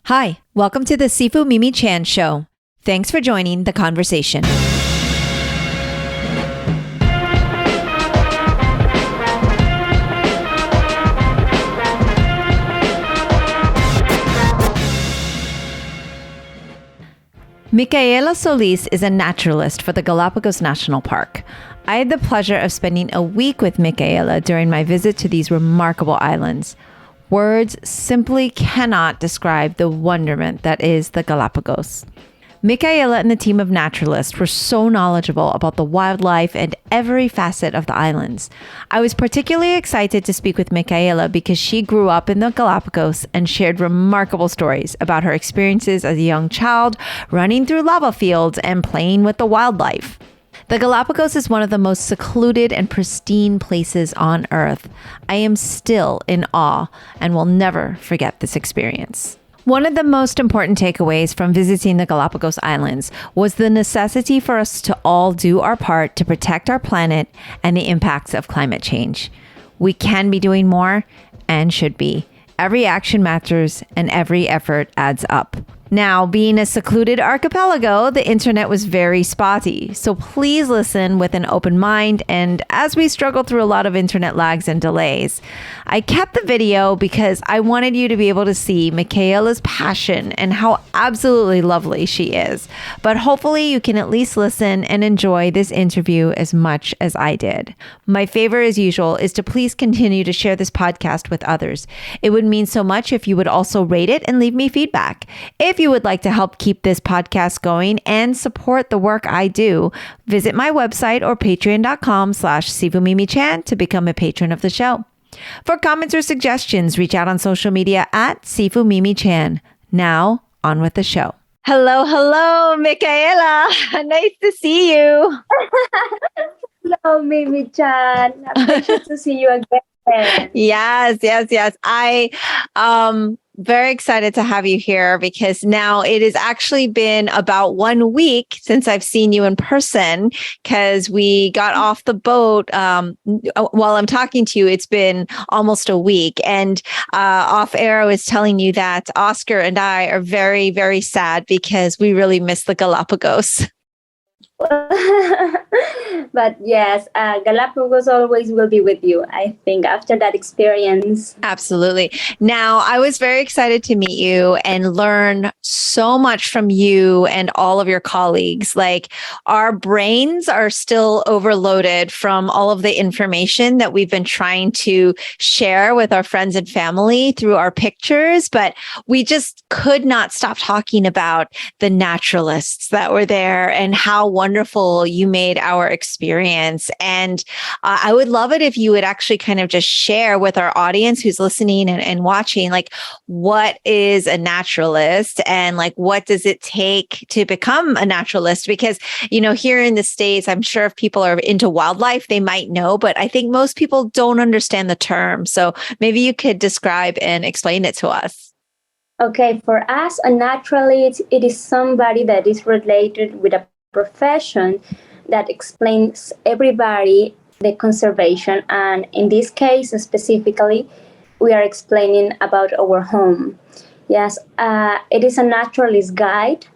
Hi, welcome to the Sifu Mimi Chan Show. Thanks for joining the conversation. Micaela Solís is a naturalist for the Galapagos National Park. I had the pleasure of spending a week with Micaela during my visit to these remarkable islands. Words simply cannot describe the wonderment that is the Galapagos. Micaela and the team of naturalists were so knowledgeable about the wildlife and every facet of the islands. I was particularly excited to speak with Micaela because she grew up in the Galapagos and shared remarkable stories about her experiences as a young child, running through lava fields and playing with the wildlife. The Galapagos is one of the most secluded and pristine places on Earth. I am still in awe and will never forget this experience. One of the most important takeaways from visiting the Galapagos Islands was the necessity for us to all do our part to protect our planet and the impacts of climate change. We can be doing more and should be. Every action matters and every effort adds up. Now, being a secluded archipelago, the internet was very spotty. So please listen with an open mind. And as we struggle through a lot of internet lags and delays, I kept the video because I wanted you to be able to see Micaela's passion and how absolutely lovely she is. But hopefully you can at least listen and enjoy this interview as much as I did. My favor, as usual, is to please continue to share this podcast with others. It would mean so much if you would also rate it and leave me feedback. If you would like to help keep this podcast going and support the work I do, visit my website or patreon.com/SifuMimiChan to become a patron of the show. For comments or suggestions, reach out on social media at SifuMimiChan. Now, on with the show. Hello, Micaela. Nice to see you. Hello, Mimi-chan. A pleasure to see you again. Yes. I very excited to have you here because now it has actually been about 1 week since I've seen you in person because we got off the boat. While I'm talking to you, it's been almost a week. And off air, I was telling you that Oscar and I are very, very sad because we really miss the Galapagos. But yes, Galapagos always will be with you, I think, after that experience. Absolutely. Now, I was very excited to meet you and learn so much from you and all of your colleagues. Like, our brains are still overloaded from all of the information that we've been trying to share with our friends and family through our pictures, but we just could not stop talking about the naturalists that were there and how wonderful you made our experience. And I would love it if you would actually kind of just share with our audience who's listening and watching, like, what is a naturalist and like, what does it take to become a naturalist? Because, you know, here in the States, I'm sure if people are into wildlife, they might know, but I think most people don't understand the term. So maybe you could describe and explain it to us. Okay, for us, a naturalist, it is somebody that is related with a profession that explains everybody the conservation. And in this case specifically, we are explaining about our home. Yes, it is a naturalist guide.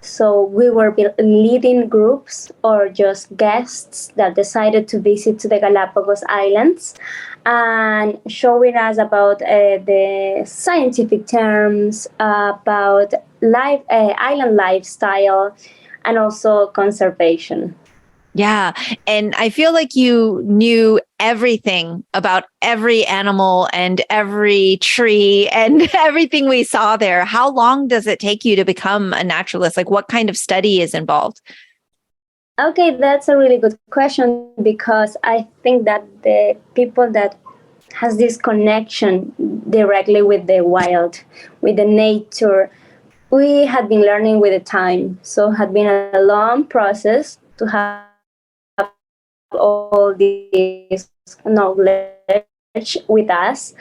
So we were leading groups or just guests that decided to visit to the Galapagos Islands and showing us about the scientific terms, about island lifestyle, and also conservation. Yeah. And I feel like you knew everything about every animal and every tree and everything we saw there. How long does it take you to become a naturalist? Like, what kind of study is involved? Okay, that's a really good question because I think that the people that has this connection directly with the wild, with the nature, we had been learning with the time. So it had been a long process to have all this knowledge with us.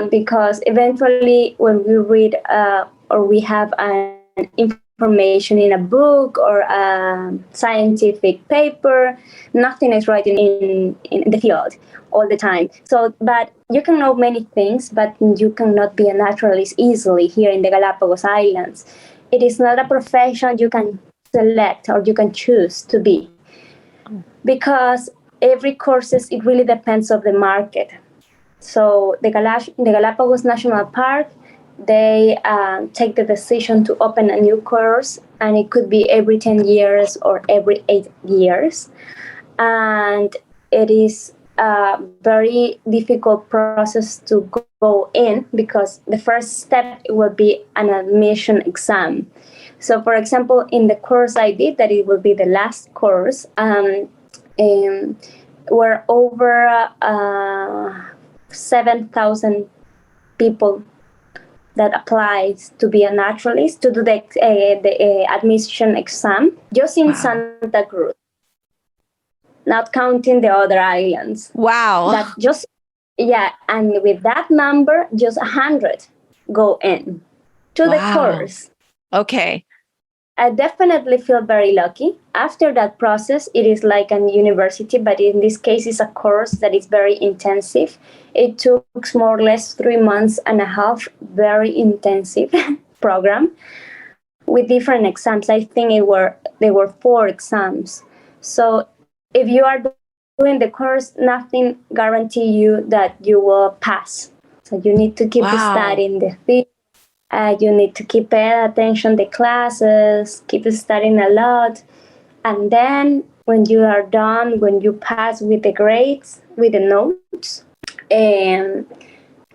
Because eventually when we read or we have an information in a book or a scientific paper, nothing is right in the field. all the time. So, but you can know many things, but you cannot be a naturalist easily here in the Galapagos Islands. It is not a profession you can select or you can choose to be, because every courses, it really depends on the market. So the Galapagos National Park, they take the decision to open a new course, and it could be every 10 years or every 8 years. And it is a very difficult process to go in, because the first step will be an admission exam. So, for example, in the course I did, that it will be the last course, were over 7,000 people that applied to be a naturalist, to do the admission exam, just in Santa Cruz, not counting the other islands. Wow. That just, and with that number, just 100 go in to the course. Okay. I definitely feel very lucky. After that process, it is like a university, but in this case, it's a course that is very intensive. It took more or less 3.5 months, very intensive program with different exams. I think there were 4 exams. So if you are doing the course, nothing guarantee you that you will pass. So you need to keep studying the theory. You need to keep paying attention to classes, keep studying a lot. And then when you are done, when you pass with the grades, with the notes, and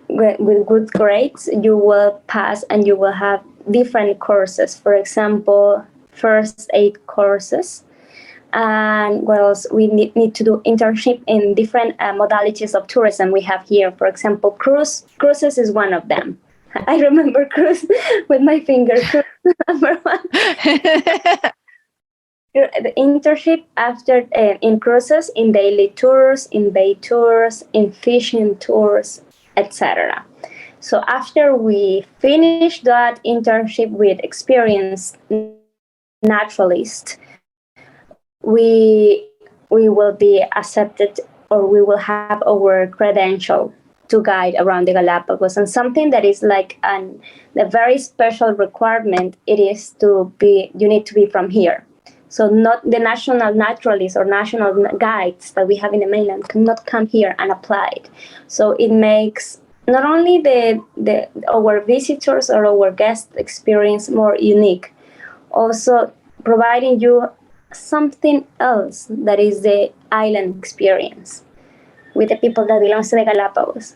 with good grades, you will pass and you will have different courses. For example, first aid courses. And what else? We need to do internship in different modalities of tourism we have here. For example, cruises is one of them. I remember cruise with my finger. Cruise number 1. The internship after in cruises, in daily tours, in bay tours, in fishing tours, etc. So after we finish that internship with experienced naturalists, we will be accepted, or we will have our credential to guide around the Galapagos. And something that is like a very special requirement, it is you need to be from here. So not the national naturalists or national guides that we have in the mainland cannot come here and apply it. So it makes not only our visitors or our guest experience more unique, also providing you something else that is the island experience with the people that belong to the Galapagos.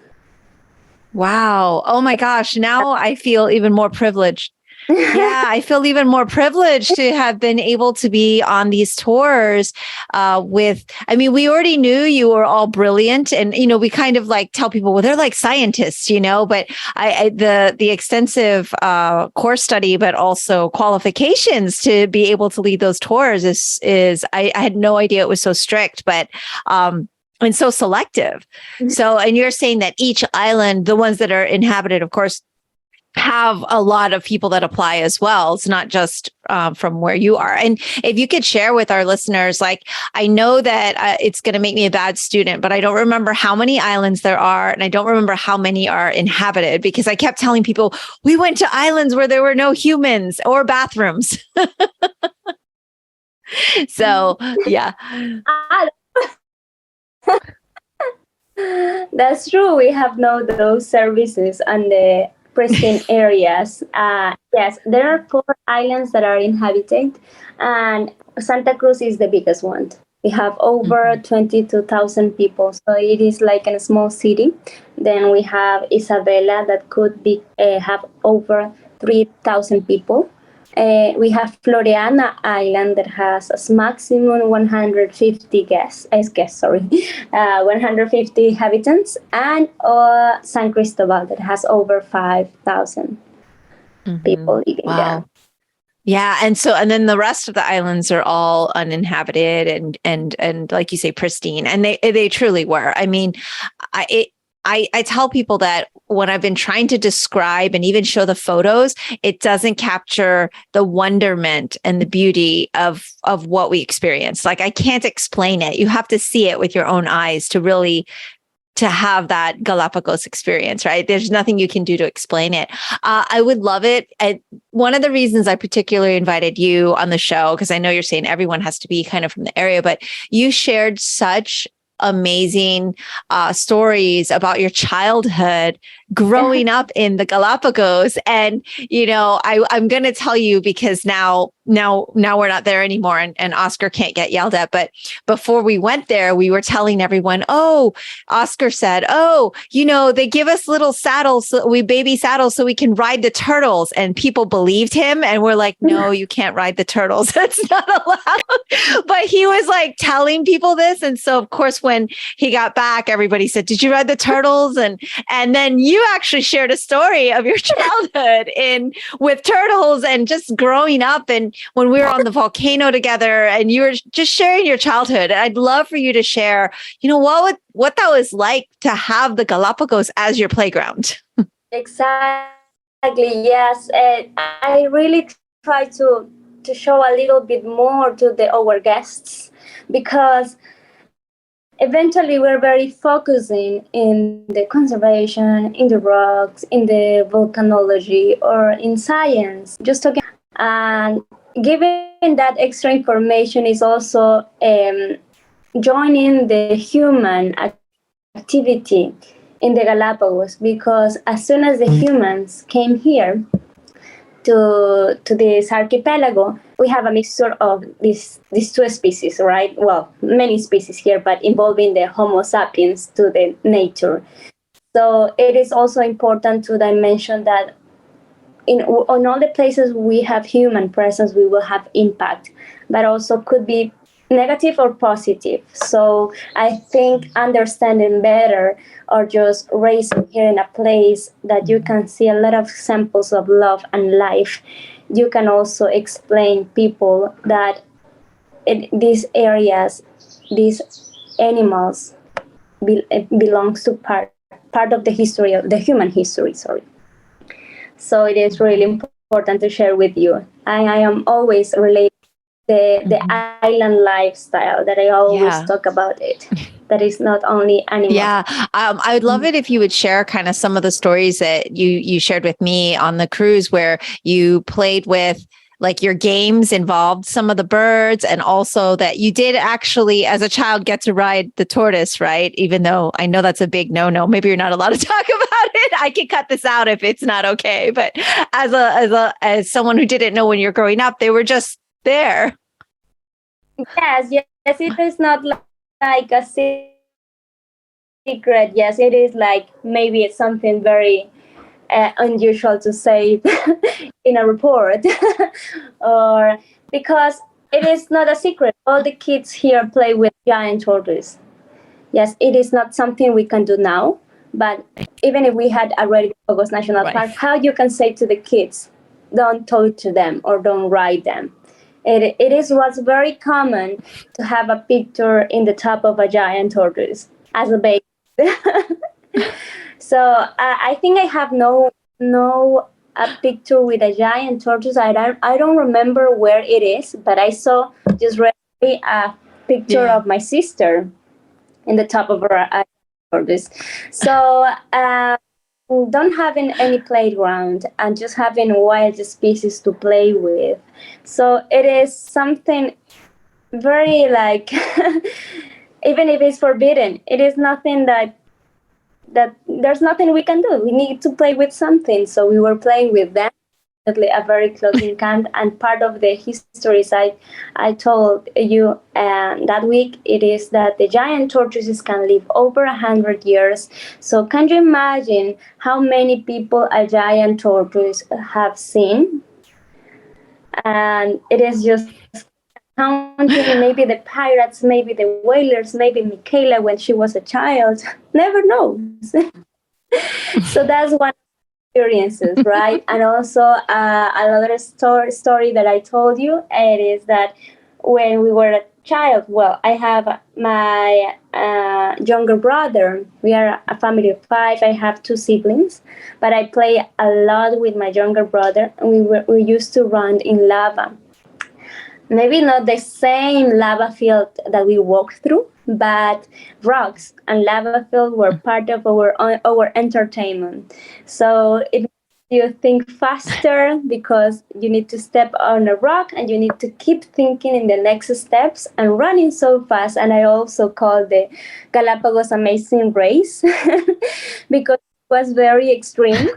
Wow. Oh my gosh. Now I feel even more privileged. Yeah, I feel even more privileged to have been able to be on these tours we already knew you were all brilliant, and, we kind of like tell people, well, they're like scientists, but the extensive course study, but also qualifications to be able to lead those tours is I had no idea it was so strict, but, and so selective. So, and you're saying that each island, the ones that are inhabited, of course, have a lot of people that apply as well. It's not just from where you are. And if you could share with our listeners, like, I know that it's going to make me a bad student, but I don't remember how many islands there are. And I don't remember how many are inhabited, because I kept telling people, we went to islands where there were no humans or bathrooms. So, yeah. That's true. We have no those services and the pristine areas. Yes, there are 4 islands that are inhabited, and Santa Cruz is the biggest one. We have over 22,000 people, so it is like a small city. Then we have Isabela, that could be have over 3,000 people. We have Floreana Island, that has a maximum 150 guests, 150 inhabitants, and San Cristobal, that has over 5,000 people living there. Yeah. And then the rest of the islands are all uninhabited and like you say, pristine. And they truly were. I mean, I tell people that when I've been trying to describe and even show the photos, it doesn't capture the wonderment and the beauty of what we experience. Like, I can't explain it. You have to see it with your own eyes to really to have that Galapagos experience, right? There's nothing you can do to explain it. I would love it. And one of the reasons I particularly invited you on the show, because I know you're saying everyone has to be kind of from the area, but you shared such amazing stories about your childhood growing up in the Galapagos. And, I'm going to tell you, because now we're not there anymore, and Oscar can't get yelled at. But before we went there, we were telling everyone, Oscar said, they give us little saddles, baby saddles, so we can ride the turtles. And people believed him. And we're like, no, you can't ride the turtles. That's not allowed. But he was like telling people this. And so, of course, when he got back, everybody said, did you ride the turtles? And then you actually shared a story of your childhood with turtles and just growing up, and when we were on the volcano together, and you were just sharing your childhood. And I'd love for you to share, what that was like to have the Galapagos as your playground. Exactly. Yes. I really try to show a little bit more to our guests, because eventually we're very focusing in the conservation, in the rocks, in the volcanology, or in science, just talking. And giving that extra information is also joining the human activity in the Galapagos, because as soon as the humans came here to this archipelago, we have a mixture of these two species, right? Well, many species here, but involving the Homo sapiens to the nature. So it is also important to mention that on all the places we have human presence, we will have impact, but also could be negative or positive. So I think understanding better, or just raising here in a place that you can see a lot of examples of love and life, you can also explain people that these areas, these animals belongs to part of the history, of the human history, sorry. So it is really important to share with you. I am always related the island lifestyle that I always talk about it. That is not only animals. Yeah. I would love it if you would share kind of some of the stories that you shared with me on the cruise, where you played with, like, your games involved some of the birds, and also that you did actually, as a child, get to ride the tortoise, right? Even though I know that's a big no-no. Maybe you're not allowed to talk about it. I can cut this out if it's not okay. But as someone who didn't know when you're growing up, they were just there. Yes, it is not like a secret. Yes, it is like, maybe it's something very unusual to say in a report, or because it is not a secret. All the kids here play with giant tortoise. Yes, it is not something we can do now, but even if we had already Galapagos National Park, how you can say to the kids, don't talk to them or don't ride them. It was very common to have a picture in the top of a giant tortoise as a baby. So I think I have no a picture with a giant tortoise. I don't remember where it is, but I saw just recently a picture of my sister in the top of her tortoise. So don't having any playground and just having wild species to play with. So it is something very like, even if it's forbidden, it is nothing that there's nothing we can do. We need to play with something. So we were playing with them. A very close encounter, and part of the histories I told you that week, it is that the giant tortoises can live over 100 years. So can you imagine how many people a giant tortoise have seen? And it is just counting, maybe the pirates, maybe the whalers, maybe Micaela when she was a child. Never knows. So that's one experiences, right? And also another story that I told you, it is that when we were a child, well, I have my younger brother. We are a family of 5. I have 2 siblings, but I play a lot with my younger brother, and we used to run in lava. Maybe not the same lava field that we walked through, but rocks and lava field were part of our entertainment. So it makes you think faster because you need to step on a rock and you need to keep thinking in the next steps and running so fast. And I also call the Galapagos Amazing Race because it was very extreme,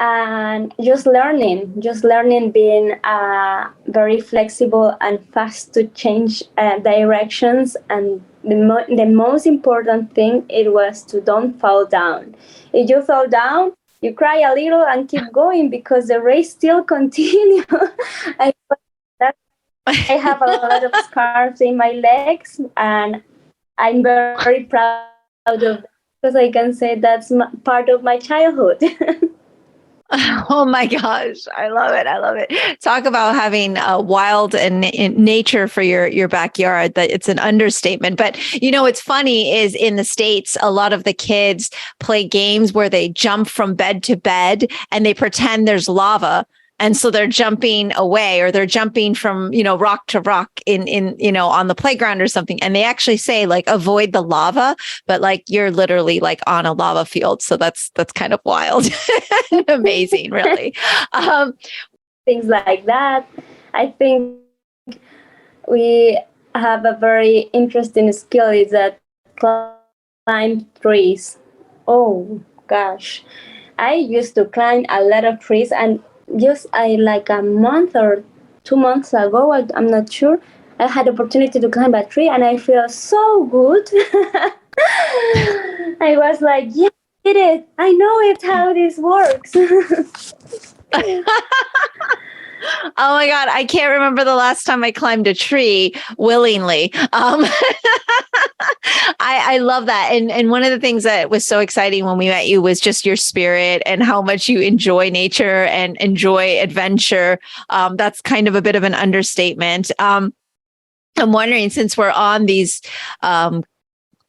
and just learning being very flexible and fast to change directions. And the most important thing, it was to don't fall down. If you fall down, you cry a little and keep going because the race still continue. I, I have a lot of scars in my legs, and I'm very proud of that because I can say that's part of my childhood. Oh my gosh, I love it. I love it. Talk about having a wild and nature for your backyard. That it's an understatement. But what's funny is in the States, a lot of the kids play games where they jump from bed to bed and they pretend there's lava. And so they're jumping away, or they're jumping from, rock to rock in on the playground or something. And they actually say like, avoid the lava, but like you're literally like on a lava field. So that's kind of wild. Amazing, really. Things like that. I think we have a very interesting skill is that climb trees. Oh gosh. I used to climb a lot of trees, and just like a month or 2 months ago, I'm not sure, I had the opportunity to climb a tree and I feel so good. I was like, yeah, I did it. I know it how this works. Oh my God. I can't remember the last time I climbed a tree willingly. I love that. And one of the things that was so exciting when we met you was just your spirit and how much you enjoy nature and enjoy adventure. That's kind of a bit of an understatement. I'm wondering, since we're on these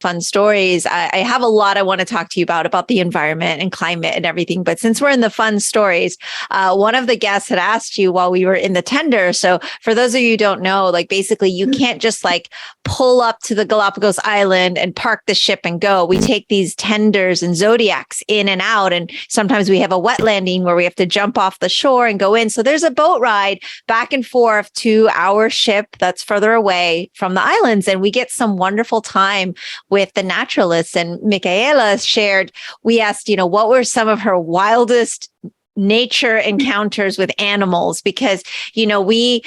fun stories, I have a lot I want to talk to you about the environment and climate and everything. But since we're in the fun stories, one of the guests had asked you while we were in the tender. So for those of you who don't know, like basically you can't just like pull up to the Galapagos Island and park the ship and go. We take these tenders and zodiacs in and out. And sometimes we have a wet landing where we have to jump off the shore and go in. So there's a boat ride back and forth to our ship that's further away from the islands. And we get some wonderful time with the naturalists. And Micaela shared, we asked, what were some of her wildest nature encounters with animals? Because, I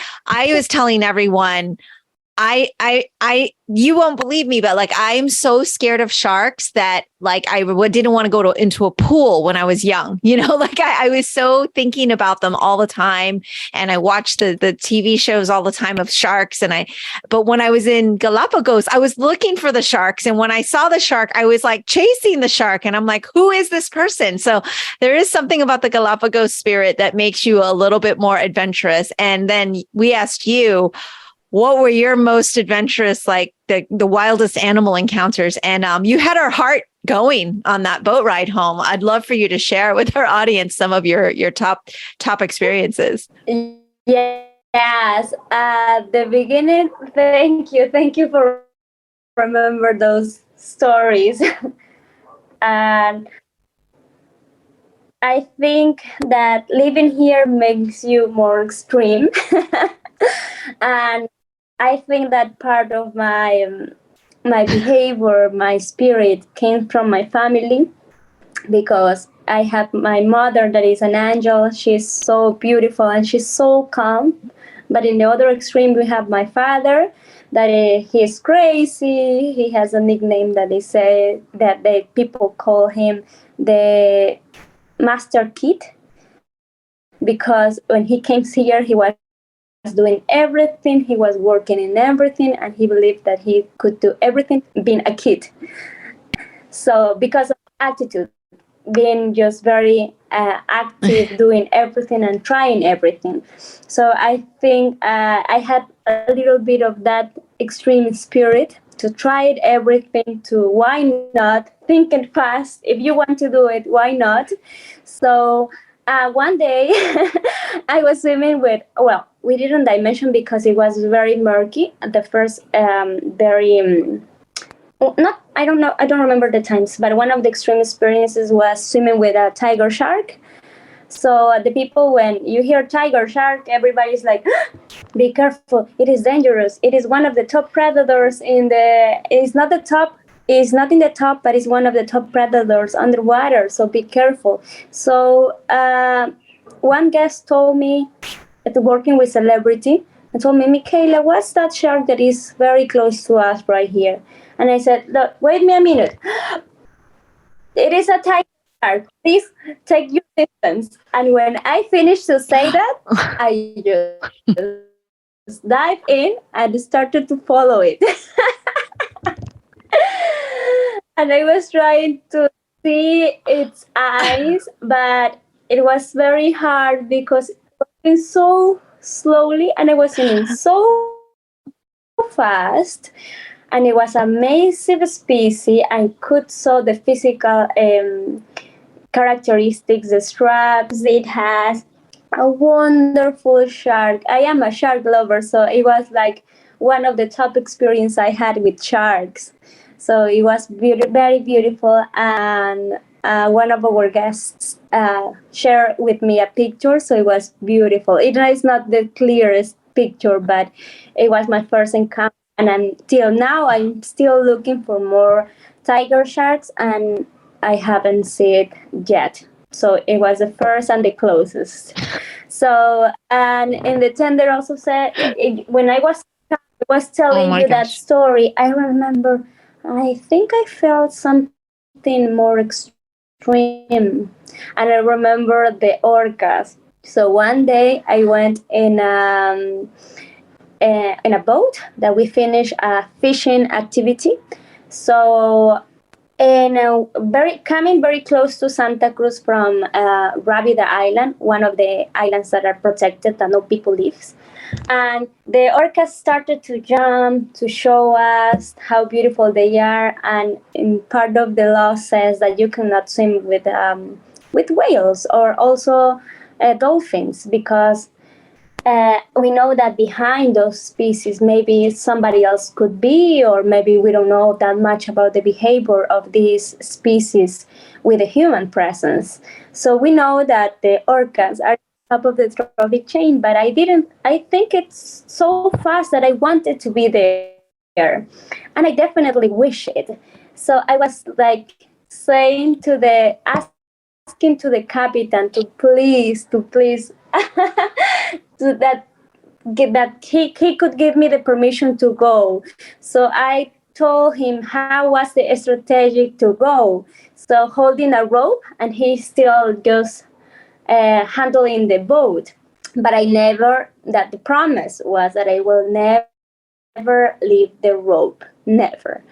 was telling everyone, you won't believe me, but like, I'm so scared of sharks that like, I didn't want to go into a pool when I was young, like I was so thinking about them all the time. And I watched the TV shows all the time of sharks. But when I was in Galapagos, I was looking for the sharks. And when I saw the shark, I was like chasing the shark. And I'm like, who is this person? So there is something about the Galapagos spirit that makes you a little bit more adventurous. And then we asked you, what were your most adventurous, like the wildest animal encounters? And you had our heart going on that boat ride home. I'd love for you to share with our audience some of your top experiences. Yes. At the beginning, thank you for remember those stories. And I think that living here makes you more extreme. And I think that part of my behavior, my spirit came from my family, because I have my mother that is an angel. She's so beautiful and she's so calm. But in the other extreme, we have my father that he's crazy. He has a nickname that they say that people call him the Master Kid, because when he came here, he was doing everything, he was working in everything, and he believed that he could do everything being a kid. So because of attitude, being just very active, doing everything and trying everything. So I think I had a little bit of that extreme spirit to try it everything, to why not, thinking fast, if you want to do it, why not? So one day I was swimming with, well, we didn't dimension because it was very murky at the first, very not I don't remember the times, but one of the extreme experiences was swimming with a tiger shark. So the people, when you hear tiger shark, everybody's like, be careful, it is dangerous, it is one of the top predators in the, it's not the top, it's not in the top, but it's one of the top predators underwater, so be careful. So one guest told me, working with celebrity, and told me, Micaela, what's that shark that is very close to us right here? And I said, look, wait me a minute. It is a tiger shark. Please take your distance. And when I finished to say that, I just dived in and started to follow it. And I was trying to see its eyes, but it was very hard because it was moving so slowly and I was swimming so fast. And it was a massive species and could saw the physical characteristics, the straps it has. A wonderful shark. I am a shark lover, so it was like one of the top experience I had with sharks. So it was very beautiful, and one of our guests shared with me a picture, so it was beautiful. It is not the clearest picture, but it was my first encounter, and until now, I'm still looking for more tiger sharks, and I haven't seen it yet. So it was the first and the closest. So, and in the tender also said, when I was telling you that story, I remember, I think I felt something more extreme. And I remember the orcas. So one day I went in a boat that we finished a fishing activity. So and coming very close to Santa Cruz from Rabida Island, one of the islands that are protected that no people lives. And the orcas started to jump to show us how beautiful they are. And in part of the law says that you cannot swim with whales or also dolphins because we know that behind those species, maybe somebody else could be, or maybe we don't know that much about the behavior of these species with a human presence. So we know that the orcas are top of the trophic chain, but I think it's so fast that I wanted to be there. And I definitely wish it. So I was like saying asking to the captain to please that he could give me the permission to go. So I told him how was the strategy to go. So holding a rope and he still just handling the boat. But I never, that the promise was that I will never leave the rope, never.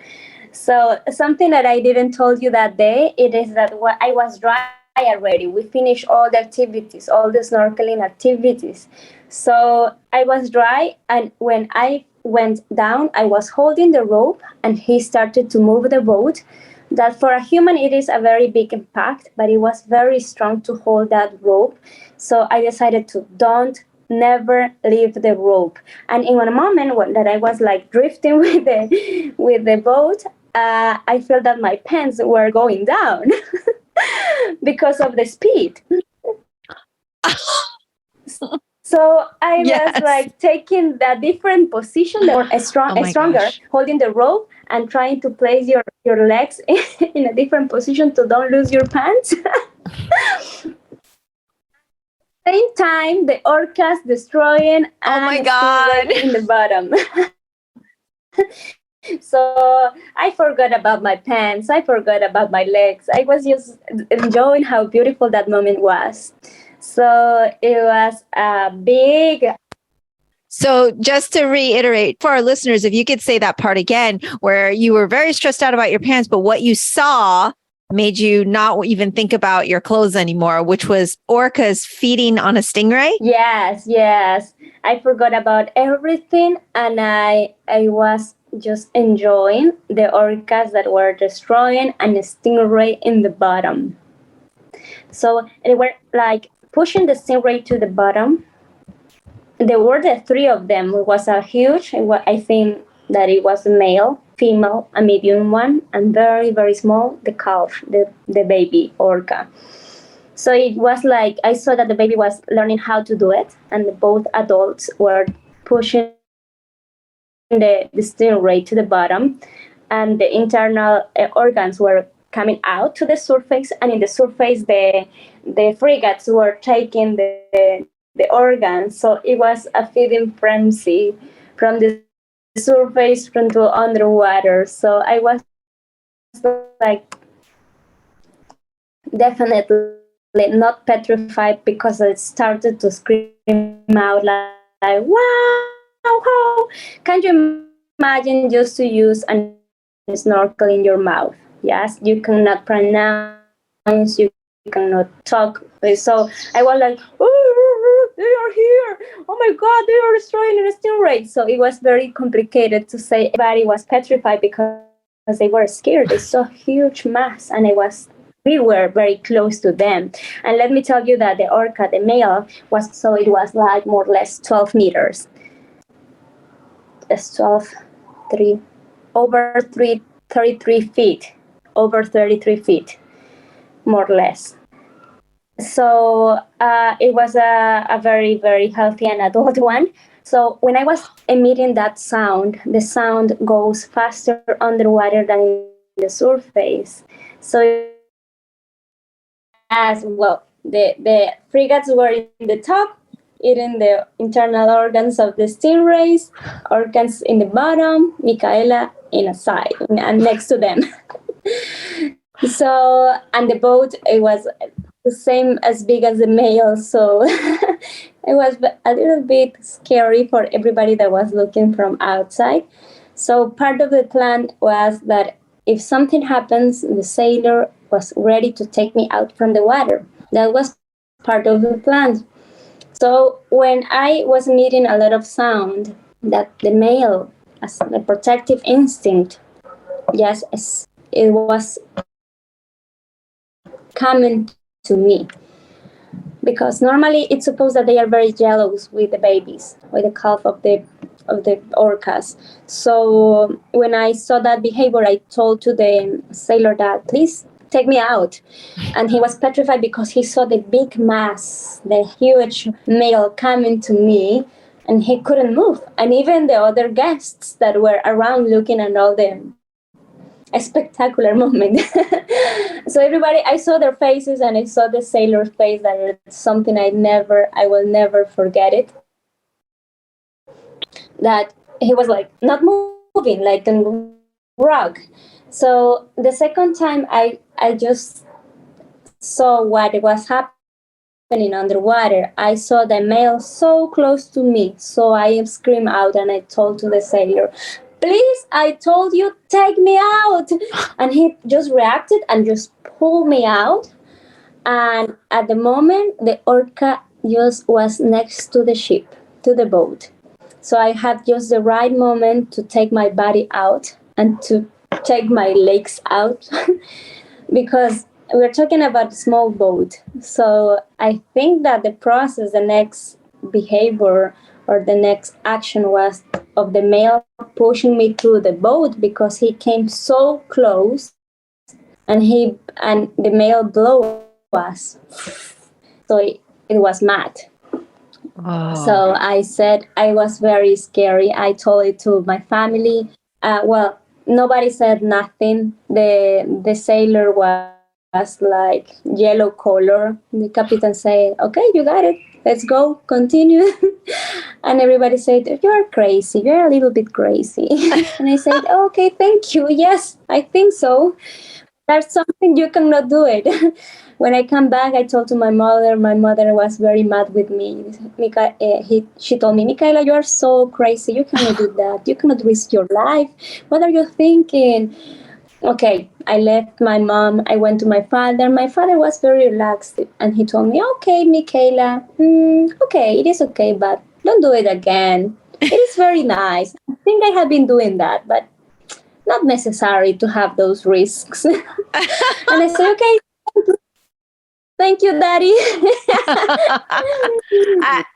So something that I didn't told you that day, it is that I was dry already. We finished all the activities, all the snorkeling activities. So I was dry, and when I went down, I was holding the rope, and he started to move the boat. That for a human, it is a very big impact, but it was very strong to hold that rope. So I decided to don't never leave the rope. And in one moment that I was like drifting with the boat, I felt that my pants were going down because of the speed. So I was like taking a different position, or stronger, holding the rope and trying to place your legs in a different position to don't lose your pants. Same time, the orcas destroying and stingray in the bottom. So I forgot about my pants. I forgot about my legs. I was just enjoying how beautiful that moment was. So it was a big. So just to reiterate for our listeners, if you could say that part again, where you were very stressed out about your pants, but what you saw made you not even think about your clothes anymore, which was orcas feeding on a stingray? Yes. I forgot about everything, and I was just enjoying the orcas that were destroying and the stingray in the bottom. So they were like pushing the stingray to the bottom. There were the three of them. It was a huge, I think that it was a male. female, a medium one, and very, very small, the calf, the baby orca. So it was like I saw that the baby was learning how to do it, and both adults were pushing the stingray to the bottom, and the internal organs were coming out to the surface, and in the surface the frigates were taking the organs. So it was a feeding frenzy from the surface from to underwater. So I was like definitely not petrified, because I started to scream out like wow, wow. Can you imagine just to use a snorkel in your mouth? Yes, you cannot pronounce, you cannot talk. So I was like, oh, they are here. Oh my God, they are destroying the stingray. So it was very complicated to say. Everybody was petrified because they were scared. They saw huge mass, and we were very close to them. And let me tell you that the orca, the male, it was like more or less 12 meters. It's 12, 3, over 33 feet, over 33 feet, more or less. So it was a very, very healthy and adult one. So when I was emitting that sound, the sound goes faster underwater than in the surface. So as well, the frigates were in the top, eating the internal organs of the stingrays, organs in the bottom, Micaela in a side and next to them. So, and the boat, it was the same as big as the male. So it was a little bit scary for everybody that was looking from outside. So part of the plan was that if something happens, the sailor was ready to take me out from the water. That was part of the plan. So when I was emitting a lot of sound, that the male, as a protective instinct, yes, it was coming to me. Because normally it's supposed that they are very jealous with the babies, with the calf of the orcas. So when I saw that behavior, I told to the sailor that please take me out. And he was petrified because he saw the big mass, the huge male coming to me, and he couldn't move. And even the other guests that were around looking at all a spectacular moment. So everybody, I saw their faces, and I saw the sailor's face. That it's something I will never forget it. That he was like not moving, like a rug. So the second time, I just saw what was happening underwater. I saw the male so close to me, so I screamed out and I told to the sailor, please, I told you, take me out. And he just reacted and just pulled me out. And at the moment, the orca just was next to the ship, to the boat. So I had just the right moment to take my body out and to take my legs out because we're talking about a small boat. So I think that the process, the next behavior or the next action was of the male pushing me through the boat because he came so close and the male blew us. So it was mad. Oh. So I said I was very scary. I told it to my family. Well, nobody said nothing. The sailor was like yellow color. The captain said, okay, you got it. Let's go, continue. And everybody said, you're crazy. You're a little bit crazy. And I said, okay, thank you. Yes, I think so. That's something you cannot do it. When I come back, I told to my mother. My mother was very mad with me. She told me, Micaela, you are so crazy. You cannot do that. You cannot risk your life. What are you thinking? Okay, I left my mom. I went to my father. My father was very relaxed. And he told me, okay, Micaela, okay, it is okay, but don't do it again. It is very nice. I think I have been doing that, but not necessary to have those risks. And I said, okay, thank you, Daddy.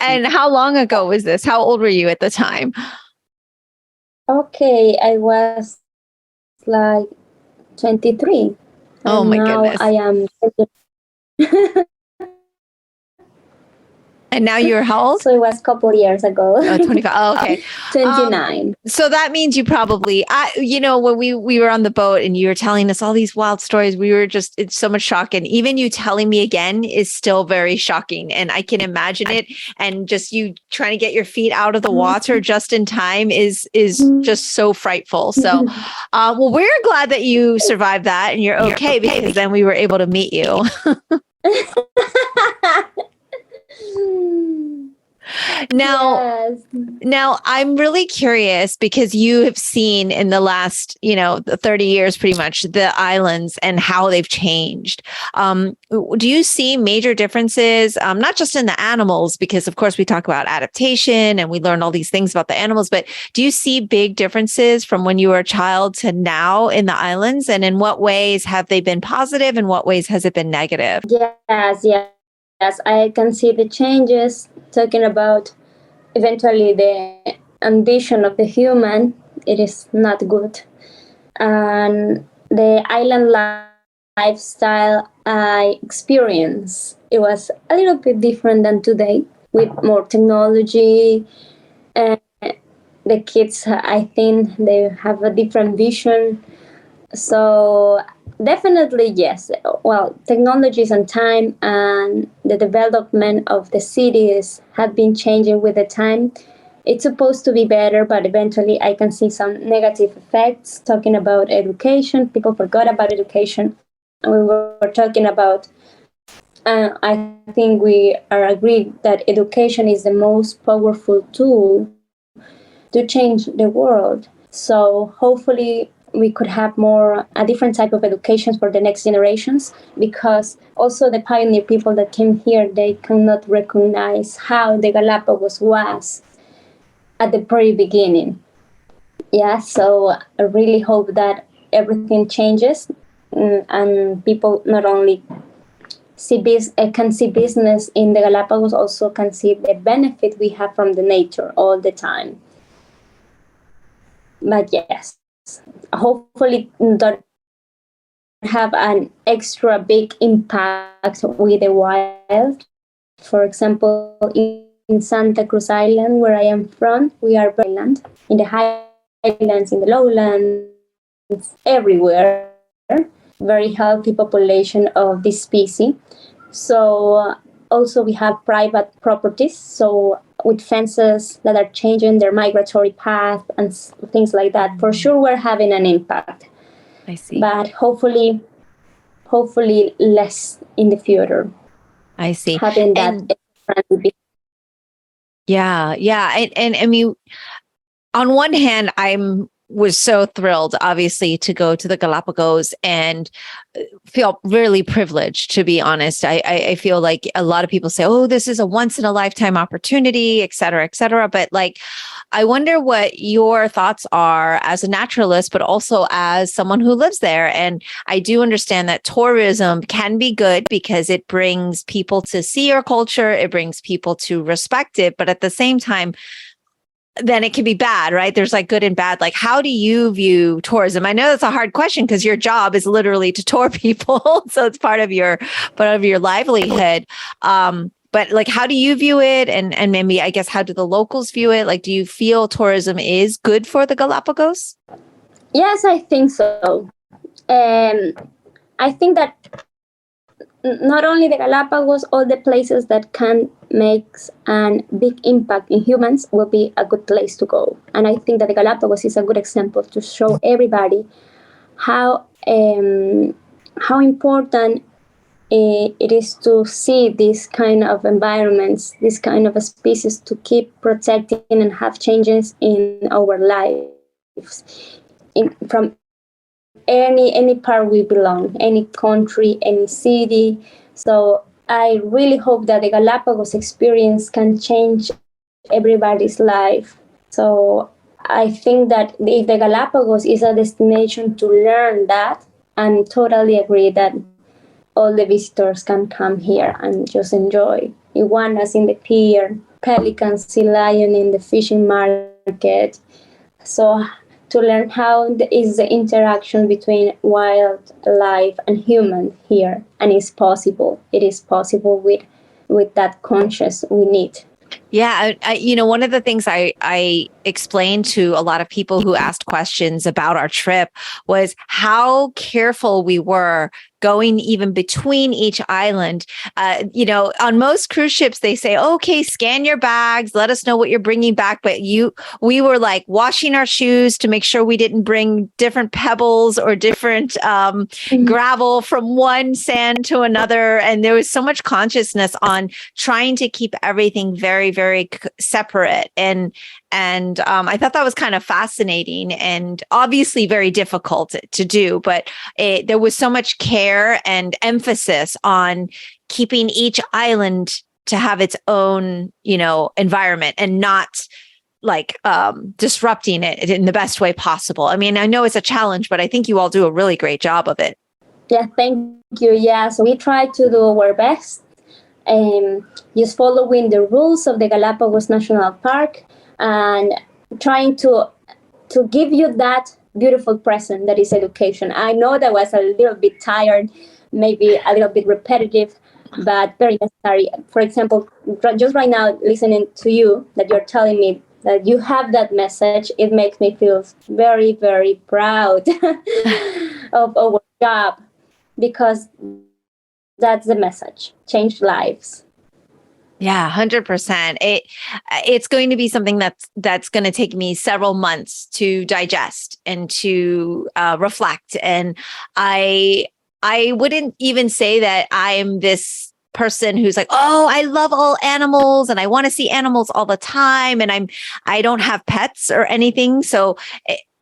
And how long ago was this? How old were you at the time? Okay, I was like 23. Oh And my now goodness. I am And now you're how old? so it was a couple years ago. Oh, 25. Oh, okay. 29. So that means you probably, when we were on the boat and you were telling us all these wild stories, we were just, it's so much shock. And even you telling me again is still very shocking. And I can imagine it. And just you trying to get your feet out of the water just in time is just so frightful. So, well, we're glad that you survived that and you're okay because then we were able to meet you. Now, Yes. Now, I'm really curious because you have seen in the last, the 30 years, pretty much the islands and how they've changed. Do you see major differences, not just in the animals, because of course we talk about adaptation and we learn all these things about the animals, but do you see big differences from when you were a child to now in the islands? And in what ways have they been positive and what ways has it been negative? Yes, I can see the changes. Talking about eventually the ambition of the human, it is not good. And the island lifestyle I experienced, it was a little bit different than today with more technology. And the kids, I think they have a different vision. So definitely yes. Well, technologies and time and the development of the cities have been changing with the time. It's supposed to be better, but eventually I can see some negative effects. Talking about education, people forgot about education. And we were talking about, I think we are agreed that education is the most powerful tool to change the world. So hopefully we could have more a different type of education for the next generations, because also the pioneer people that came here, they cannot recognize how the Galapagos was at the very beginning. Yeah, so I really hope that everything changes, and people not only can see business in the Galapagos, also can see the benefit we have from the nature all the time. But yes, hopefully don't have an extra big impact with the wild. For example, in Santa Cruz Island, where I am from, we are island in the highlands, in the lowlands, everywhere. Very healthy population of this species. So also we have private properties, so with fences that are changing their migratory path and things like that. For sure, we're having an impact. I see. But hopefully less in the future. I see. Having that. Yeah. And I mean, on one hand, was so thrilled, obviously, to go to the Galapagos and feel really privileged, to be honest. I feel like a lot of people say, oh, this is a once in a lifetime opportunity, et cetera, et cetera. But like, I wonder what your thoughts are as a naturalist, but also as someone who lives there. And I do understand that tourism can be good because it brings people to see your culture. It brings people to respect it. But at the same time, then it can be bad, right? There's like good and bad. Like, how do you view tourism? I know that's a hard question because your job is literally to tour people. So it's part of your livelihood. But like, how do you view it? And maybe, I guess, how do the locals view it? Like, do you feel tourism is good for the Galapagos? Yes, I think so. I think that not only the Galapagos, all the places that can make a big impact in humans will be a good place to go. And I think that the Galapagos is a good example to show everybody how important it is to see these kind of environments, this kind of species, to keep protecting and have changes in our lives. From any part we belong, any country, any city. So I really hope that the Galapagos experience can change everybody's life. So I think that if the Galapagos is a destination to learn that, I'm totally agree that all the visitors can come here and just enjoy iguanas in the pier, pelicans, sea lion in the fishing market. So to learn how is the interaction between wildlife and human here, and it's possible. It is possible with that conscious we need. Yeah, one of the things I explained to a lot of people who asked questions about our trip was how careful we were going even between each island. On most cruise ships, they say, okay, scan your bags, let us know what you're bringing back. But we were like washing our shoes to make sure we didn't bring different pebbles or different gravel from one sand to another. And there was so much consciousness on trying to keep everything very, very separate. And I thought that was kind of fascinating and obviously very difficult to do, but there was so much care and emphasis on keeping each island to have its own, environment and not like disrupting it in the best way possible. I mean, I know it's a challenge, but I think you all do a really great job of it. Yeah, thank you. Yeah, so we try to do our best, just following the rules of the Galapagos National Park and trying to give you that beautiful present that is education. I know that was a little bit tired, maybe a little bit repetitive, but very necessary. For example, just right now, listening to you, that you're telling me that you have that message, it makes me feel very, very proud of our job, because that's the message: change lives. Yeah, 100%. It's going to be something that's going to take me several months to digest and to reflect. And I wouldn't even say that I'm this person who's like, oh, I love all animals and I want to see animals all the time. And I don't have pets or anything. So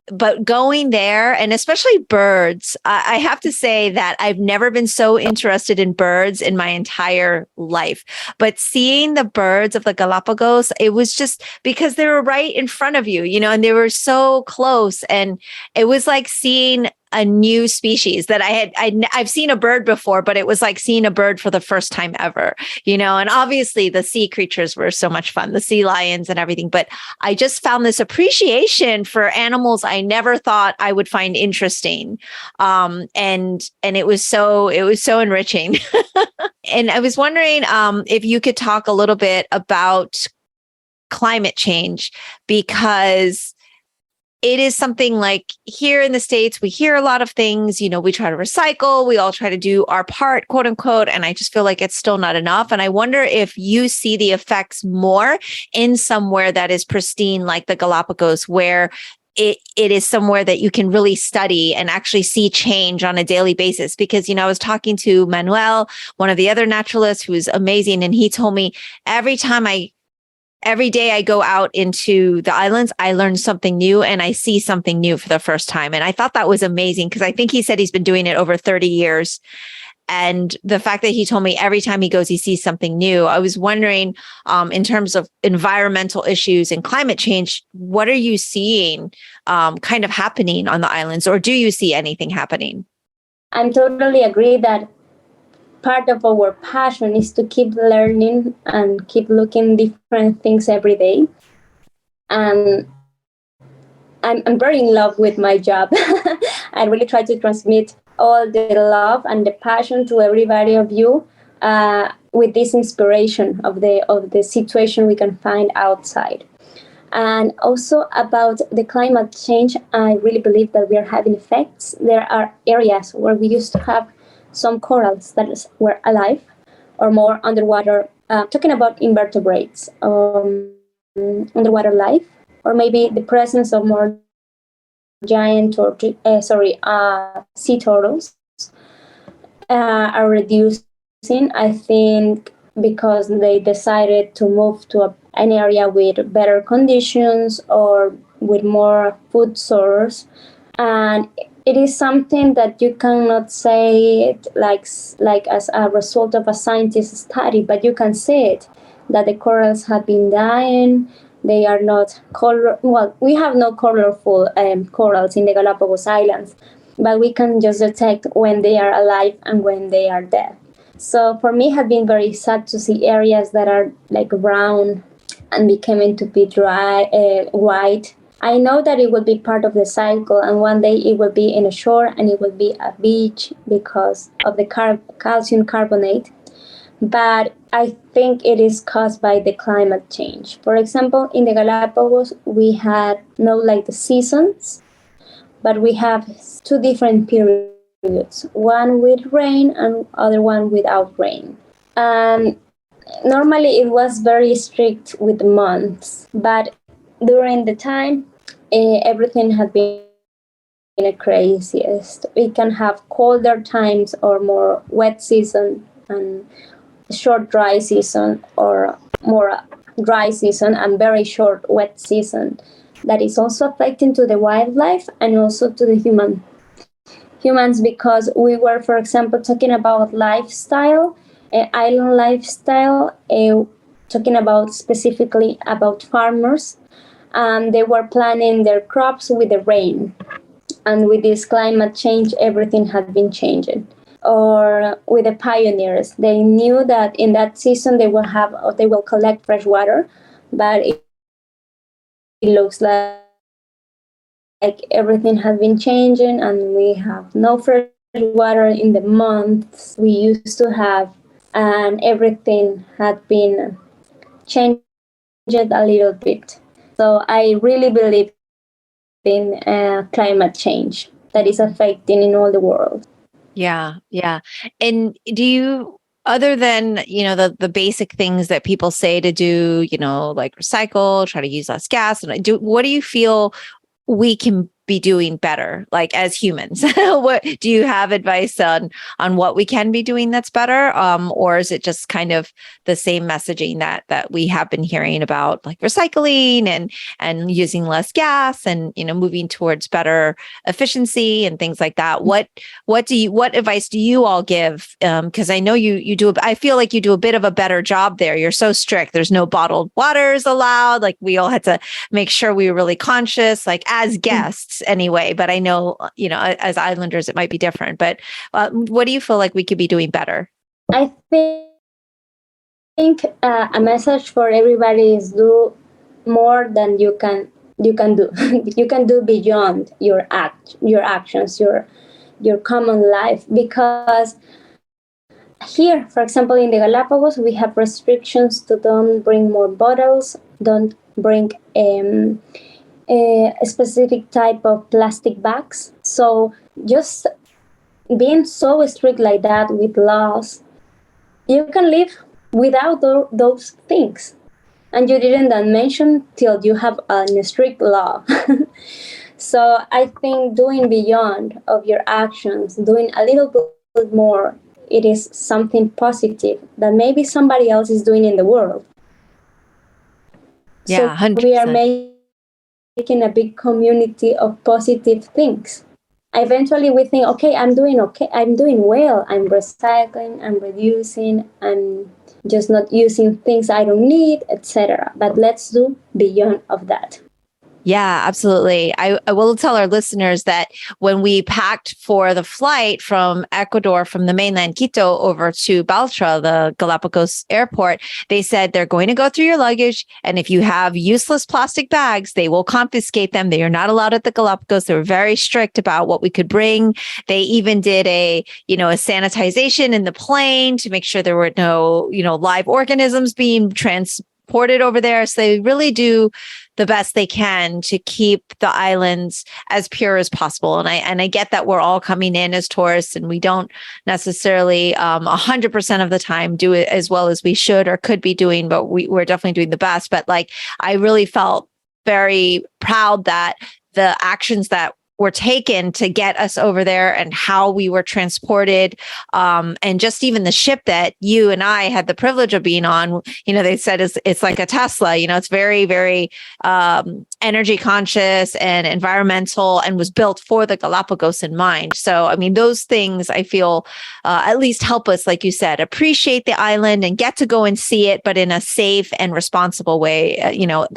but going there, and especially birds, I have to say that I've never been so interested in birds in my entire life. But seeing the birds of the Galapagos, it was just because they were right in front of you, and they were so close. And it was like seeing a new species that I've seen a bird before, but it was like seeing a bird for the first time ever, and obviously the sea creatures were so much fun, the sea lions and everything. But I just found this appreciation for animals I never thought I would find interesting. And it was so enriching. And I was wondering if you could talk a little bit about climate change, because it is something like here in the States, we hear a lot of things, we try to recycle, we all try to do our part, quote unquote. And I just feel like it's still not enough. And I wonder if you see the effects more in somewhere that is pristine, like the Galapagos, where it is somewhere that you can really study and actually see change on a daily basis. Because, I was talking to Manuel, one of the other naturalists who's amazing. And he told me every day I go out into the islands, I learn something new and I see something new for the first time. And I thought that was amazing, because I think he said he's been doing it over 30 years. And the fact that he told me every time he goes, he sees something new. I was wondering, in terms of environmental issues and climate change, what are you seeing kind of happening on the islands, or do you see anything happening? I totally agree that part of our passion is to keep learning and keep looking different things every day. And I'm very in love with my job. I really try to transmit all the love and the passion to everybody of you, with this inspiration of the situation we can find outside. And also about the climate change, I really believe that we are having effects. There are areas where we used to have some corals that were alive or more underwater, talking about invertebrates, underwater life, or maybe the presence of more giant sea turtles are reducing, I think, because they decided to move to an area with better conditions or with more food source. And it is something that you cannot say it like as a result of a scientist study, but you can see it, that the corals have been dying. They are not we have no colorful corals in the Galapagos Islands, but we can just detect when they are alive and when they are dead. So for me, it has been very sad to see areas that are like brown and becoming to be dry, white, I know that it will be part of the cycle, and one day it will be in a shore and it will be a beach because of the calcium carbonate. But I think it is caused by the climate change. For example, in the Galapagos, we had not like the seasons, but we have two different periods, one with rain and other one without rain. And normally it was very strict with the months, but during the time, everything had been the craziest. We can have colder times or more wet season and short dry season, or more dry season and very short wet season. That is also affecting to the wildlife and also to the humans, because we were, for example, talking about lifestyle, island lifestyle, talking about specifically about farmers, and they were planning their crops with the rain. And with this climate change, everything had been changing. Or with the pioneers, they knew that in that season they will have, or they will collect fresh water, but it looks like everything has been changing, and we have no fresh water in the months we used to have, and everything had been changed a little bit. So I really believe in climate change that is affecting in all the world. Yeah, yeah. And do you, other than, the basic things that people say to do, like recycle, try to use less gas, and what do you feel we can be doing better, like as humans? What do you have advice on what we can be doing that's better? Or is it just kind of the same messaging that we have been hearing about, like recycling and using less gas and moving towards better efficiency and things like that? What advice do you all give? Because I know you do. I feel like you do a bit of a better job there. You're so strict. There's no bottled waters allowed. Like we all had to make sure we were really conscious, like as guests anyway. But I know, as islanders, it might be different. But what do you feel like we could be doing better? I think a message for everybody is do more than you can do. You can do beyond your actions, your common life. Because here, for example, in the Galapagos, we have restrictions to don't bring more bottles, don't bring a specific type of plastic bags. So just being so strict like that with laws, you can live without those things. And you didn't mention till you have a strict law. So I think doing beyond of your actions, doing a little bit more, it is something positive that maybe somebody else is doing in the world. Yeah, so 100%. We are making a big community of positive things. Eventually we think, okay, I'm doing well, I'm recycling, I'm reducing, I'm just not using things I don't need, etc. But let's do beyond of that. Yeah, absolutely. I will tell our listeners that when we packed for the flight from Ecuador, from the mainland Quito over to Baltra, the Galapagos airport, they said they're going to go through your luggage. And if you have useless plastic bags, they will confiscate them. They are not allowed at the Galapagos. They were very strict about what we could bring. They even did a sanitization in the plane to make sure there were no, live organisms being transported over there. So they really do the best they can to keep the islands as pure as possible. And I get that we're all coming in as tourists and we don't necessarily 100% of the time do it as well as we should or could be doing, but we're definitely doing the best. But like, I really felt very proud that the actions that were taken to get us over there and how we were transported. And just even the ship that you and I had the privilege of being on, they said it's like a Tesla, it's very, very energy conscious and environmental and was built for the Galapagos in mind. So, I mean, those things I feel at least help us, like you said, appreciate the island and get to go and see it, but in a safe and responsible way,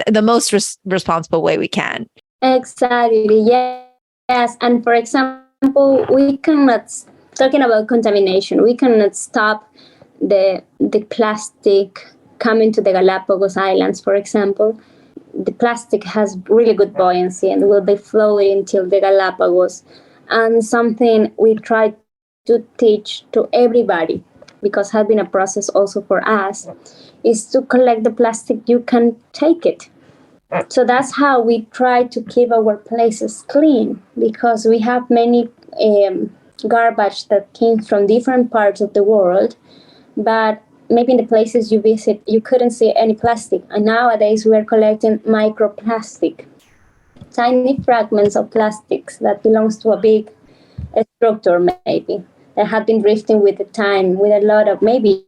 the most responsible way we can. Exactly. Yes. And for example, we cannot, talking about contamination, we cannot stop the plastic coming to the Galapagos Islands, for example. the plastic has really good buoyancy and will be floating till the Galapagos. And something we try to teach to everybody, because has been a process also for us, is to collect the plastic. You can take it. So that's how we try to keep our places clean, because we have many garbage that came from different parts of the world, but maybe in the places you visit you couldn't see any plastic, and nowadays we are collecting microplastic, tiny fragments of plastics that belongs to a big structure, maybe, that have been drifting with the time, with a lot of maybe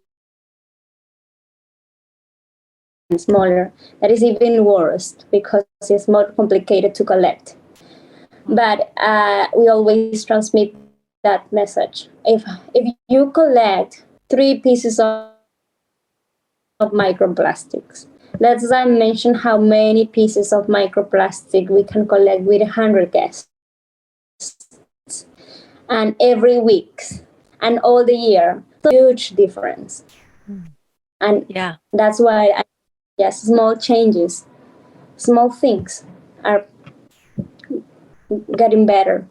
smaller, that is even worse because it's more complicated to collect. But we always transmit that message. If you collect 3 pieces of microplastics, let's mention how many pieces of microplastic we can collect with 100 guests, and every week and all the year. So huge difference. And that's why yes, small changes, small things are getting better.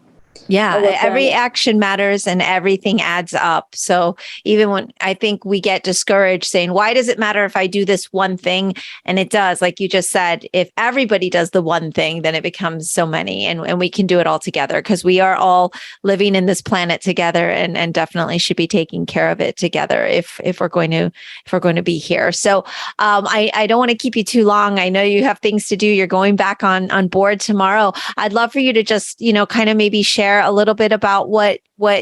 Yeah, every action matters and everything adds up. So even when I think we get discouraged saying, why does it matter if I do this one thing? And it does, like you just said, if everybody does the one thing, then it becomes so many, and we can do it all together, because we are all living in this planet together, and definitely should be taking care of it together if we're going to be here. So I don't want to keep you too long. I know you have things to do. You're going back on board tomorrow. I'd love for you to just, kind of maybe share a little bit about what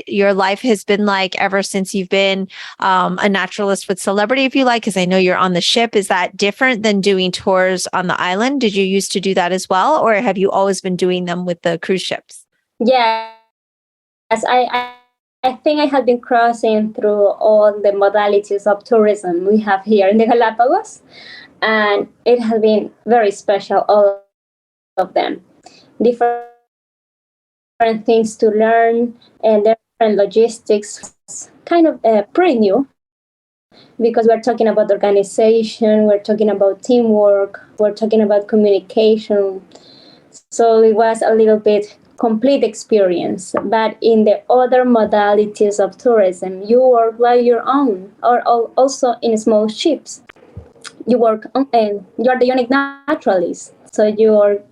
your life has been like ever since you've been a naturalist with Celebrity, if you like, because I know you're on the ship. Is that different than doing tours on the island? Did you used to do that as well, or have you always been doing them with the cruise ships? Yes, I think I have been crossing through all the modalities of tourism we have here in the Galapagos, and it has been very special, all of them. Different things to learn, and different logistics, kind of pretty new, because we're talking about organization, we're talking about teamwork, we're talking about communication. So it was a little bit complete experience. But in the other modalities of tourism, you work by your own, or also in small ships. You work on, and you're the unique naturalist. So you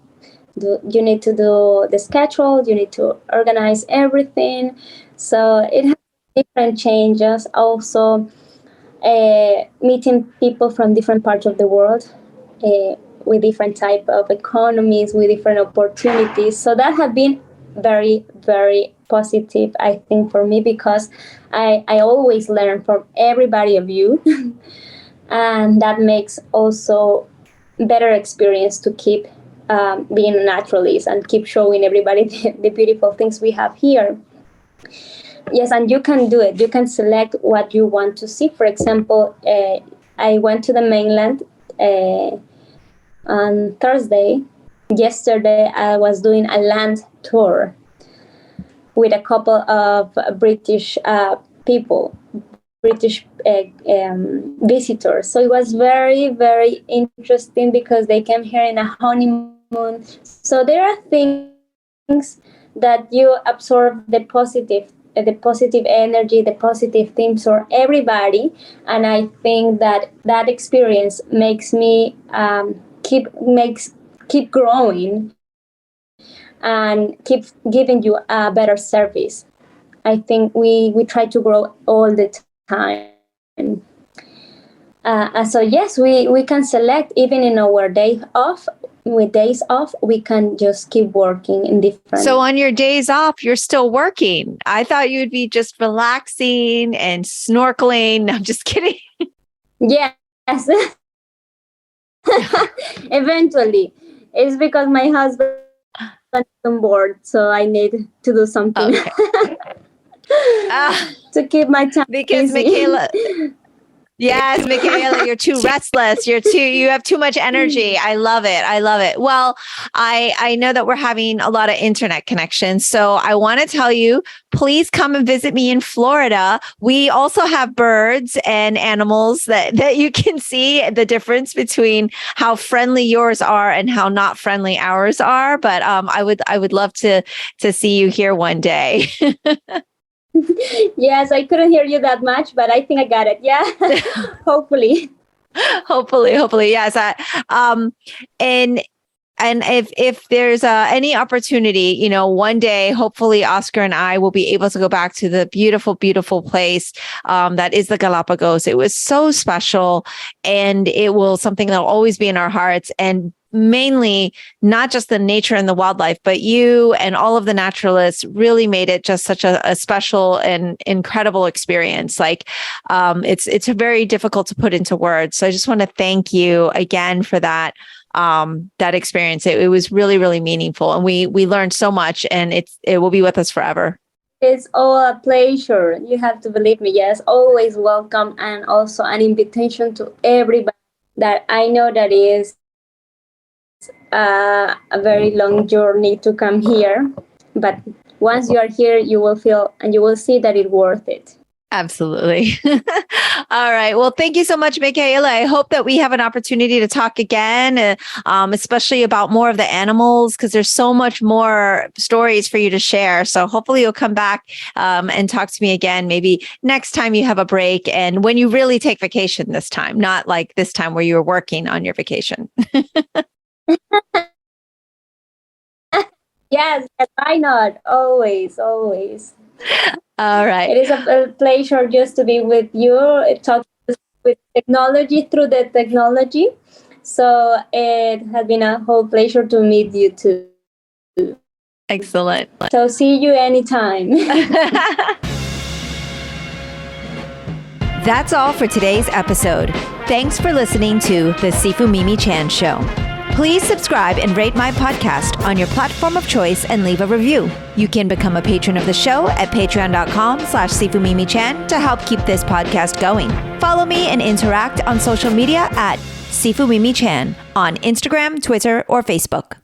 need to do the schedule, you need to organize everything. So it has different changes. Also, meeting people from different parts of the world, with different type of economies, with different opportunities. So that has been very, very positive, I think, for me, because I always learn from everybody of you. And that makes also better experience to keep being a naturalist and keep showing everybody the beautiful things we have here. Yes, and you can do it. You can select what you want to see. For example, I went to the mainland on Thursday. Yesterday, I was doing a land tour with a couple of British people, British visitors. So it was very, very interesting because they came here in a honeymoon. So there are things that you absorb the positive energy, the positive things for everybody. And I think that experience makes me keep growing and keep giving you a better service. I think we try to grow all the time. So yes, we can select even in our day off. With days off, we can just keep working in different. So on your days off, you're still working. I thought you'd be just relaxing and snorkeling. No, I'm just kidding. Yes. Eventually, it's because my husband is on board, so I need to do something. Okay. To keep my time because busy. Micaela, Yes, Micaela, you're too restless. You have too much energy. I love it. I love it. Well, I know that we're having a lot of internet connections. So I want to tell you, please come and visit me in Florida. We also have birds and animals that you can see the difference between how friendly yours are and how not friendly ours are. But I would love to see you here one day. Yes, I couldn't hear you that much, but I think I got it. Yeah, hopefully. Hopefully, yes. And if there's any opportunity, one day, hopefully Oscar and I will be able to go back to the beautiful, beautiful place that is the Galapagos. It was so special, and it will something that will always be in our hearts. And mainly not just the nature and the wildlife, but you and all of the naturalists really made it just such a special and incredible experience. Like it's very difficult to put into words. So I just want to thank you again for that experience. It was really, really meaningful, and we learned so much, and it will be with us forever. It's all a pleasure. You have to believe me. Yes, always welcome, and also an invitation to everybody that I know that is a very long journey to come here. But once you are here, you will feel and you will see that it's worth it. Absolutely. All right. Well, thank you so much, Micaela. I hope that we have an opportunity to talk again, especially about more of the animals, because there's so much more stories for you to share. So hopefully you'll come back and talk to me again, maybe next time you have a break and when you really take vacation this time, not like this time where you were working on your vacation. Yes, why not? Always, always. All right. It is a pleasure just to be with you, talk with technology through the technology. So it has been a whole pleasure to meet you too. Excellent. So see you anytime. That's all for today's episode. Thanks for listening to the Sifu Mimi Chan Show. Please subscribe and rate my podcast on your platform of choice and leave a review. You can become a patron of the show at patreon.com/SifuMimiChan to help keep this podcast going. Follow me and interact on social media at Sifu Mimi Chan on Instagram, Twitter, or Facebook.